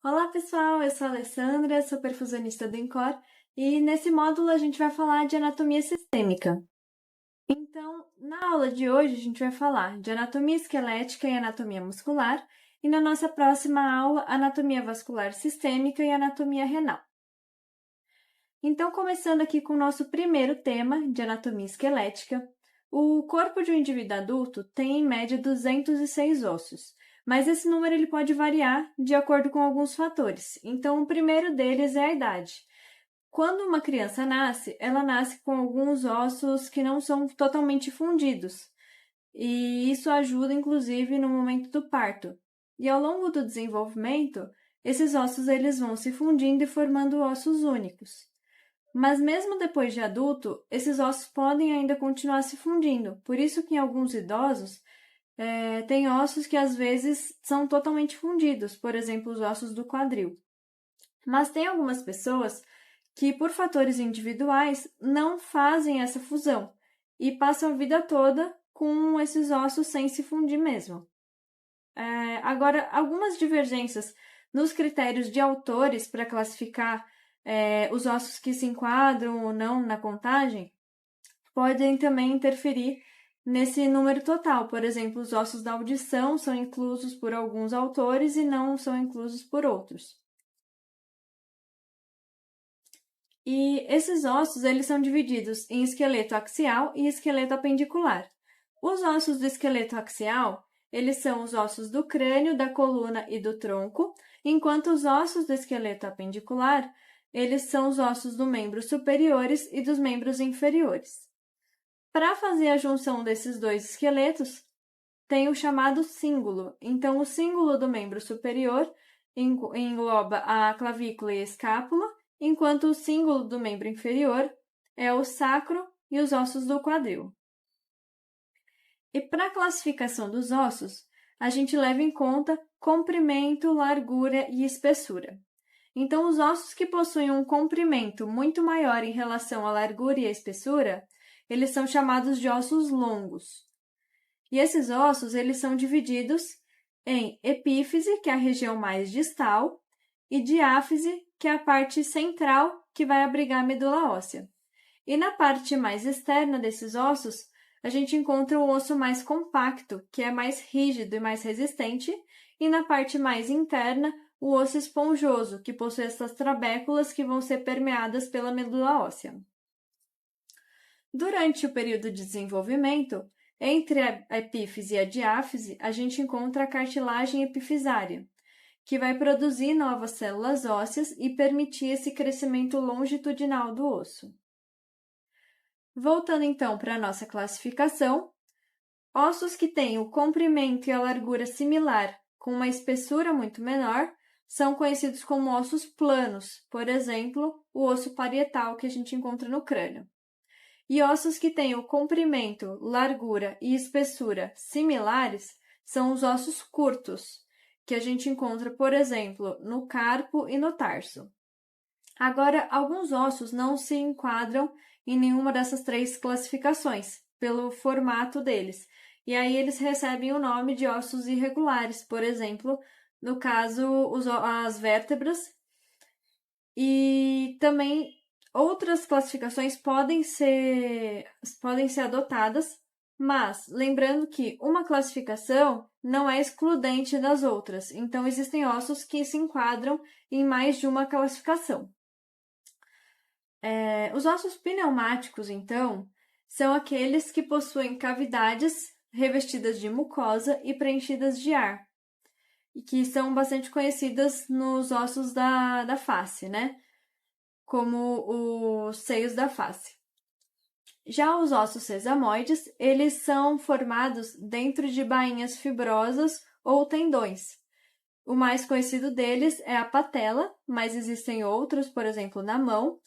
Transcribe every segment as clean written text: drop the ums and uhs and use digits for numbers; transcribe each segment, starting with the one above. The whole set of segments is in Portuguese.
Olá, pessoal! Eu sou a Alessandra, sou perfusionista do INCOR e nesse módulo a gente vai falar de anatomia sistêmica. Então, na aula de hoje a gente vai falar de anatomia esquelética e anatomia muscular e na nossa próxima aula, anatomia vascular sistêmica e anatomia renal. Então, começando aqui com o nosso primeiro tema de anatomia esquelética, o corpo de um indivíduo adulto tem em média 206 ossos, mas esse número ele pode variar de acordo com alguns fatores. Então, o primeiro deles é a idade. Quando uma criança nasce, ela nasce com alguns ossos que não são totalmente fundidos, e isso ajuda, inclusive, no momento do parto. E ao longo do desenvolvimento, esses ossos eles vão se fundindo e formando ossos únicos. Mas mesmo depois de adulto, esses ossos podem ainda continuar se fundindo. Por isso que em alguns idosos, tem ossos que às vezes são totalmente fundidos, por exemplo, os ossos do quadril. Mas tem algumas pessoas que, por fatores individuais, não fazem essa fusão e passam a vida toda com esses ossos sem se fundir mesmo. Agora, algumas divergências nos critérios de autores para classificar os ossos que se enquadram ou não na contagem podem também interferir nesse número total. Por exemplo, os ossos da audição são inclusos por alguns autores e não são inclusos por outros. E esses ossos eles são divididos em esqueleto axial e esqueleto apendicular. Os ossos do esqueleto axial, eles são os ossos do crânio, da coluna e do tronco, enquanto os ossos do esqueleto apendicular, eles são os ossos dos membros superiores e dos membros inferiores. Para fazer a junção desses dois esqueletos, tem o chamado cíngulo. Então, o cíngulo do membro superior engloba a clavícula e a escápula, enquanto o cíngulo do membro inferior é o sacro e os ossos do quadril. E para a classificação dos ossos, a gente leva em conta comprimento, largura e espessura. Então, os ossos que possuem um comprimento muito maior em relação à largura e à espessura, eles são chamados de ossos longos. E esses ossos, eles são divididos em epífise, que é a região mais distal, e diáfise, que é a parte central que vai abrigar a medula óssea. E na parte mais externa desses ossos, a gente encontra o osso mais compacto, que é mais rígido e mais resistente, e na parte mais interna, o osso esponjoso, que possui essas trabéculas que vão ser permeadas pela medula óssea. Durante o período de desenvolvimento, entre a epífise e a diáfise, a gente encontra a cartilagem epifisária, que vai produzir novas células ósseas e permitir esse crescimento longitudinal do osso. Voltando então para a nossa classificação, ossos que têm o comprimento e a largura similar, com uma espessura muito menor, são conhecidos como ossos planos, por exemplo, o osso parietal que a gente encontra no crânio. E ossos que têm o comprimento, largura e espessura similares são os ossos curtos, que a gente encontra, por exemplo, no carpo e no tarso. Agora, alguns ossos não se enquadram em nenhuma dessas três classificações, pelo formato deles, e aí eles recebem o nome de ossos irregulares, por exemplo, no caso, as vértebras, e também outras classificações podem ser adotadas, mas lembrando que uma classificação não é excludente das outras, então existem ossos que se enquadram em mais de uma classificação. Os ossos pneumáticos, então, são aqueles que possuem cavidades revestidas de mucosa e preenchidas de ar, e que são bastante conhecidas nos ossos da face, né? Como os seios da face. Já os ossos sesamoides, eles são formados dentro de bainhas fibrosas ou tendões. O mais conhecido deles é a patela, mas existem outros, por exemplo, na mão.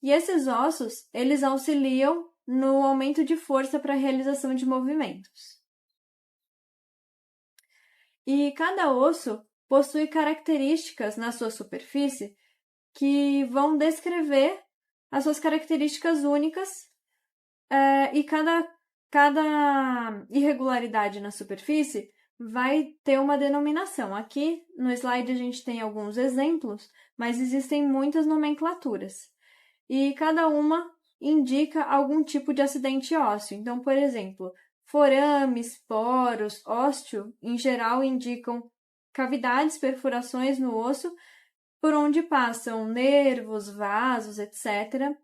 E esses ossos, eles auxiliam no aumento de força para a realização de movimentos. E cada osso possui características na sua superfície que vão descrever as suas características únicas e cada irregularidade na superfície vai ter uma denominação. Aqui no slide a gente tem alguns exemplos, mas existem muitas nomenclaturas. E cada uma indica algum tipo de acidente ósseo. Então, por exemplo, forames, poros, ósteo, em geral indicam cavidades, perfurações no osso, por onde passam nervos, vasos, etc.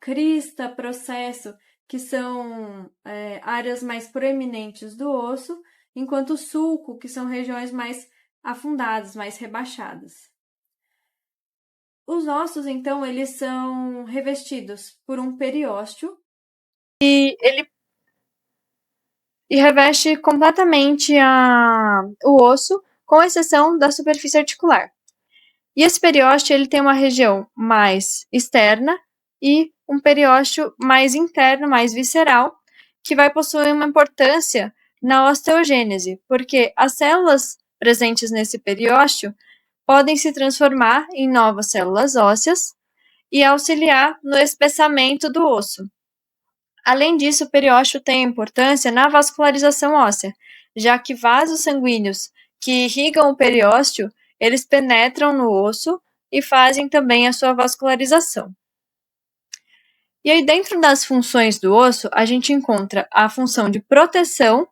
Crista, processo, que são áreas mais proeminentes do osso, enquanto sulco, que são regiões mais afundadas, mais rebaixadas. Os ossos, então, eles são revestidos por um periósteo e ele reveste completamente o osso, com exceção da superfície articular. E esse periósteo ele tem uma região mais externa e um periósteo mais interno, mais visceral, que vai possuir uma importância na osteogênese, porque as células presentes nesse periósteo podem se transformar em novas células ósseas e auxiliar no espessamento do osso. Além disso, o periósteo tem importância na vascularização óssea, já que vasos sanguíneos que irrigam o periósteo, eles penetram no osso e fazem também a sua vascularização. E aí, dentro das funções do osso, a gente encontra a função de proteção,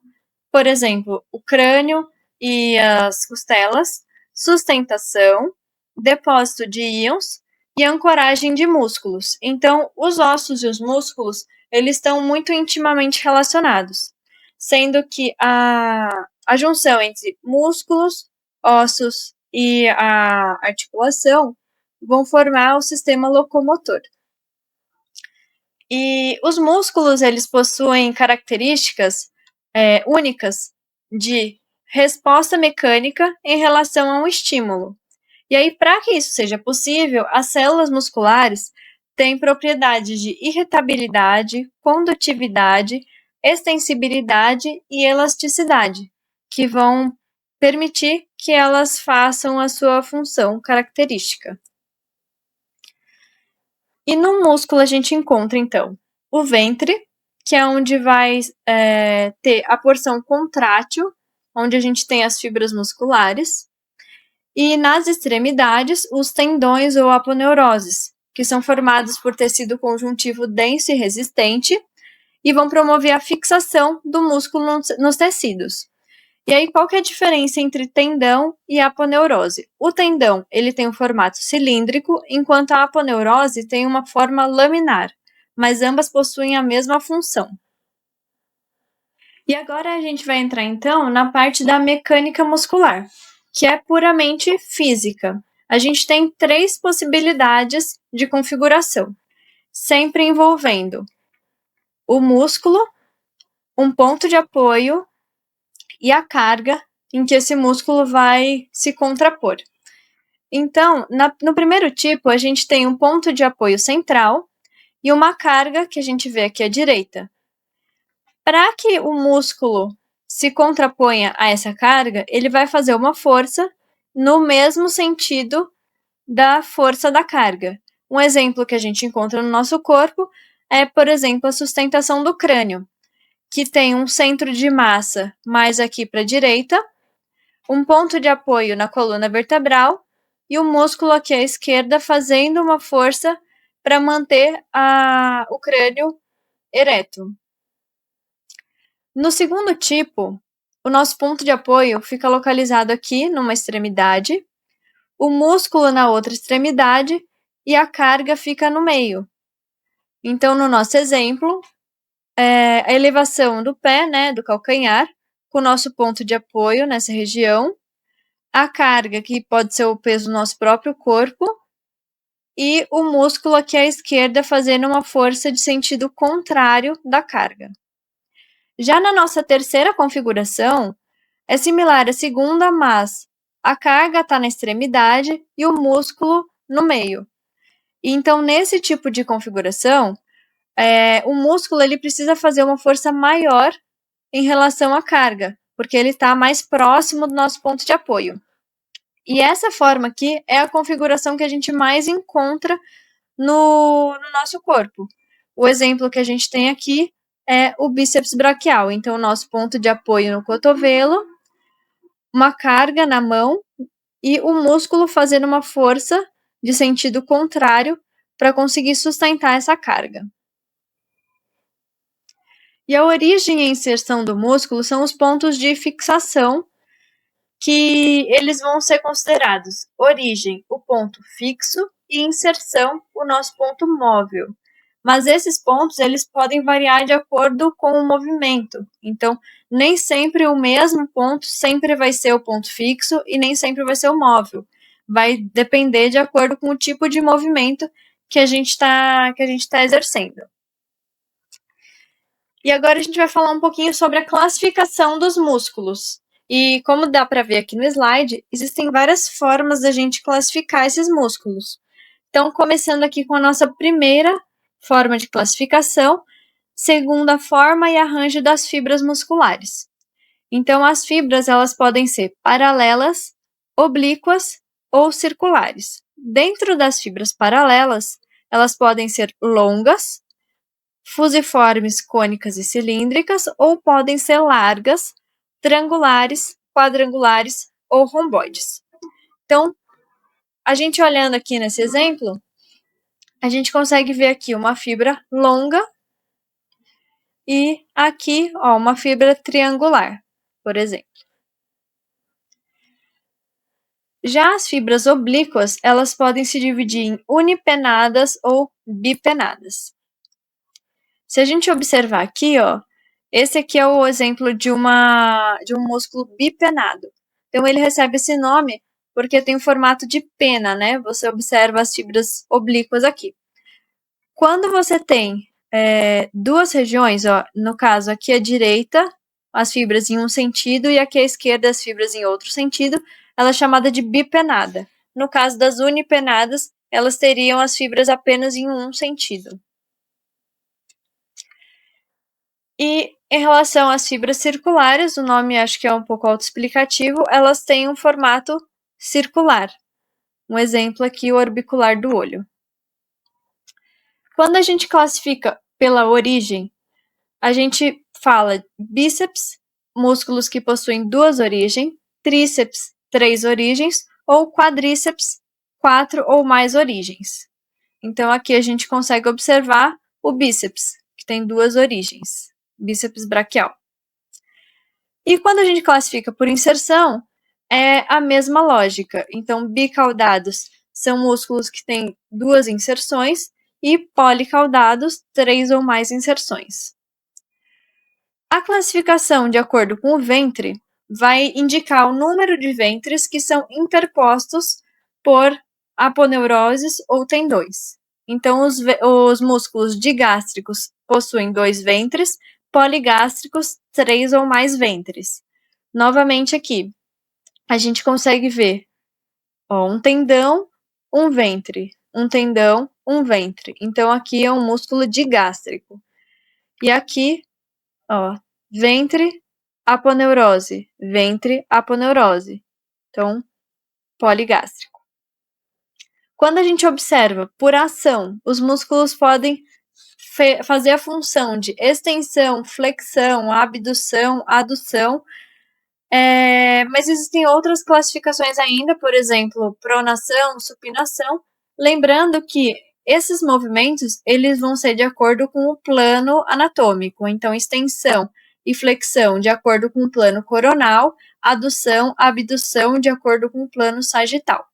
por exemplo, o crânio e as costelas, sustentação, depósito de íons e ancoragem de músculos. Então, os ossos e os músculos, eles estão muito intimamente relacionados, sendo que a junção entre músculos, ossos e a articulação vão formar o sistema locomotor. E os músculos, eles possuem características únicas de resposta mecânica em relação a um estímulo. E aí, para que isso seja possível, as células musculares têm propriedades de irritabilidade, condutividade, extensibilidade e elasticidade, que vão permitir que elas façam a sua função característica. E no músculo a gente encontra, então, o ventre, que é onde vai ter a porção contrátil, onde a gente tem as fibras musculares, e nas extremidades, os tendões ou aponeuroses, que são formados por tecido conjuntivo denso e resistente, e vão promover a fixação do músculo nos tecidos. E aí, qual que é a diferença entre tendão e aponeurose? O tendão, ele tem um formato cilíndrico, enquanto a aponeurose tem uma forma laminar, mas ambas possuem a mesma função. E agora a gente vai entrar, então, na parte da mecânica muscular, que é puramente física. A gente tem 3 possibilidades de configuração, sempre envolvendo o músculo, um ponto de apoio e a carga em que esse músculo vai se contrapor. Então, no primeiro tipo, a gente tem um ponto de apoio central e uma carga que a gente vê aqui à direita. Para que o músculo se contraponha a essa carga, ele vai fazer uma força no mesmo sentido da força da carga. Um exemplo que a gente encontra no nosso corpo é, por exemplo, a sustentação do crânio, que tem um centro de massa mais aqui para a direita, um ponto de apoio na coluna vertebral e o músculo aqui à esquerda fazendo uma força para manter o crânio ereto. No segundo tipo, o nosso ponto de apoio fica localizado aqui numa extremidade, o músculo na outra extremidade e a carga fica no meio. Então, no nosso exemplo, a elevação do pé, né, do calcanhar, com o nosso ponto de apoio nessa região, a carga, que pode ser o peso do nosso próprio corpo, e o músculo aqui à esquerda fazendo uma força de sentido contrário da carga. Já na nossa terceira configuração, é similar à segunda, mas a carga está na extremidade e o músculo no meio. Então, nesse tipo de configuração, o músculo ele precisa fazer uma força maior em relação à carga, porque ele está mais próximo do nosso ponto de apoio. E essa forma aqui é a configuração que a gente mais encontra no nosso corpo. O exemplo que a gente tem aqui é o bíceps braquial. Então, o nosso ponto de apoio no cotovelo uma carga na mão e o músculo fazendo uma força de sentido contrário para conseguir sustentar essa carga. E a origem e a inserção do músculo são os pontos de fixação que eles vão ser considerados. Origem, o ponto fixo, e inserção, o nosso ponto móvel. Mas esses pontos, eles podem variar de acordo com o movimento. Então, nem sempre o mesmo ponto sempre vai ser o ponto fixo e nem sempre vai ser o móvel. Vai depender de acordo com o tipo de movimento que a gente tá exercendo. E agora a gente vai falar um pouquinho sobre a classificação dos músculos. E como dá para ver aqui no slide, existem várias formas da gente classificar esses músculos. Então, começando aqui com a nossa primeira forma de classificação, segundo a forma e arranjo das fibras musculares. Então, as fibras elas podem ser paralelas, oblíquas ou circulares. Dentro das fibras paralelas, elas podem ser longas, fusiformes, cônicas e cilíndricas, ou podem ser largas, triangulares, quadrangulares ou romboides. Então, a gente olhando aqui nesse exemplo, a gente consegue ver aqui uma fibra longa e aqui, uma fibra triangular, por exemplo. Já as fibras oblíquas, elas podem se dividir em unipenadas ou bipenadas. Se a gente observar aqui, esse aqui é o exemplo de um músculo bipenado. Então, ele recebe esse nome porque tem o formato de pena, né? Você observa as fibras oblíquas aqui. Quando você tem duas regiões, no caso, aqui à direita, as fibras em um sentido, e aqui à esquerda, as fibras em outro sentido, ela é chamada de bipenada. No caso das unipenadas, elas teriam as fibras apenas em um sentido. E em relação às fibras circulares, o nome acho que é um pouco autoexplicativo, elas têm um formato circular. Um exemplo aqui, o orbicular do olho. Quando a gente classifica pela origem, a gente fala bíceps, músculos que possuem duas origens, tríceps, 3 origens, ou quadríceps, 4 ou mais origens. Então, aqui a gente consegue observar o bíceps, que tem duas origens, bíceps braquial. E quando a gente classifica por inserção, é a mesma lógica. Então, bicaudados são músculos que têm duas inserções e policaudados, 3 ou mais inserções. A classificação de acordo com o ventre vai indicar o número de ventres que são interpostos por aponeuroses ou tendões. Então, os músculos digástricos possuem 2 ventres, poligástricos, 3 ou mais ventres. Novamente aqui, a gente consegue ver um tendão, um ventre, um tendão, um ventre. Então, aqui é um músculo digástrico. E aqui, ventre, aponeurose, ventre, aponeurose. Então, poligástrico. Quando a gente observa por ação, os músculos podem fazer a função de extensão, flexão, abdução, adução, mas existem outras classificações ainda, por exemplo, pronação, supinação, lembrando que esses movimentos eles vão ser de acordo com o plano anatômico, então extensão e flexão de acordo com o plano coronal, adução, abdução de acordo com o plano sagital.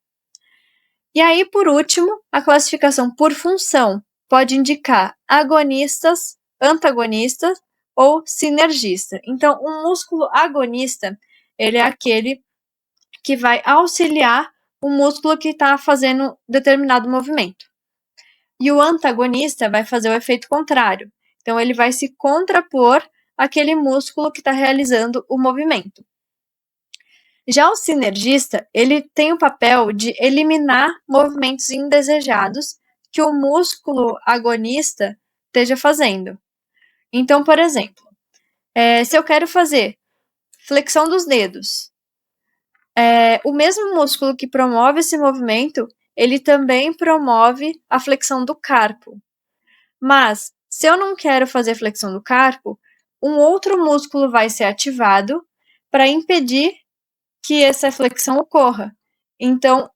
E aí, por último, a classificação por função pode indicar agonistas, antagonistas ou sinergista. Então, um músculo agonista, ele é aquele que vai auxiliar o músculo que está fazendo determinado movimento. E o antagonista vai fazer o efeito contrário. Então, ele vai se contrapor àquele músculo que está realizando o movimento. Já o sinergista, ele tem o papel de eliminar movimentos indesejados que o músculo agonista esteja fazendo. Então, por exemplo, se eu quero fazer flexão dos dedos, o mesmo músculo que promove esse movimento, ele também promove a flexão do carpo. Mas, se eu não quero fazer flexão do carpo, um outro músculo vai ser ativado para impedir que essa flexão ocorra. Então,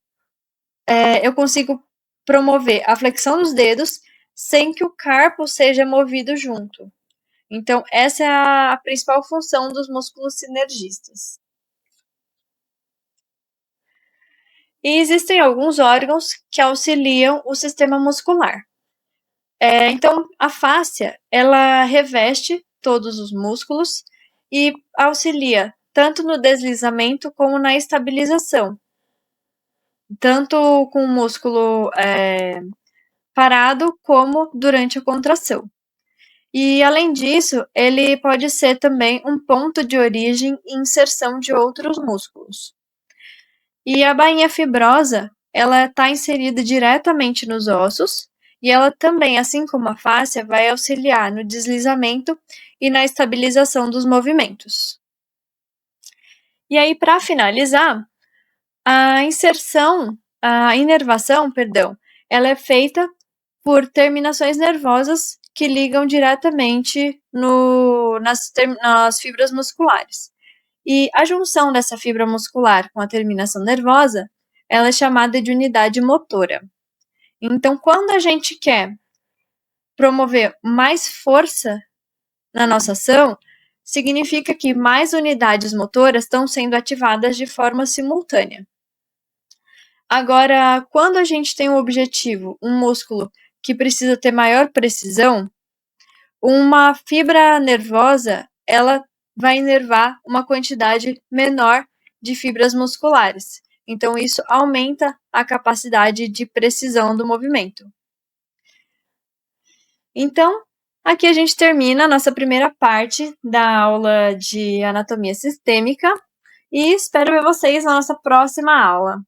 eu consigo promover a flexão dos dedos sem que o carpo seja movido junto. Então, essa é a principal função dos músculos sinergistas. E existem alguns órgãos que auxiliam o sistema muscular. Então, a fáscia, ela reveste todos os músculos e auxilia tanto no deslizamento como na estabilização, tanto com o músculo parado como durante a contração. E, além disso, ele pode ser também um ponto de origem e inserção de outros músculos. E a bainha fibrosa, ela está inserida diretamente nos ossos e ela também, assim como a fáscia, vai auxiliar no deslizamento e na estabilização dos movimentos. E aí, para finalizar, a inervação, ela é feita por terminações nervosas que ligam diretamente nas fibras musculares. E a junção dessa fibra muscular com a terminação nervosa, ela é chamada de unidade motora. Então, quando a gente quer promover mais força na nossa ação, significa que mais unidades motoras estão sendo ativadas de forma simultânea. Agora, quando a gente tem um objetivo, um músculo que precisa ter maior precisão, uma fibra nervosa, ela vai inervar uma quantidade menor de fibras musculares. Então, isso aumenta a capacidade de precisão do movimento. Então, aqui a gente termina a nossa primeira parte da aula de anatomia sistêmica e espero ver vocês na nossa próxima aula.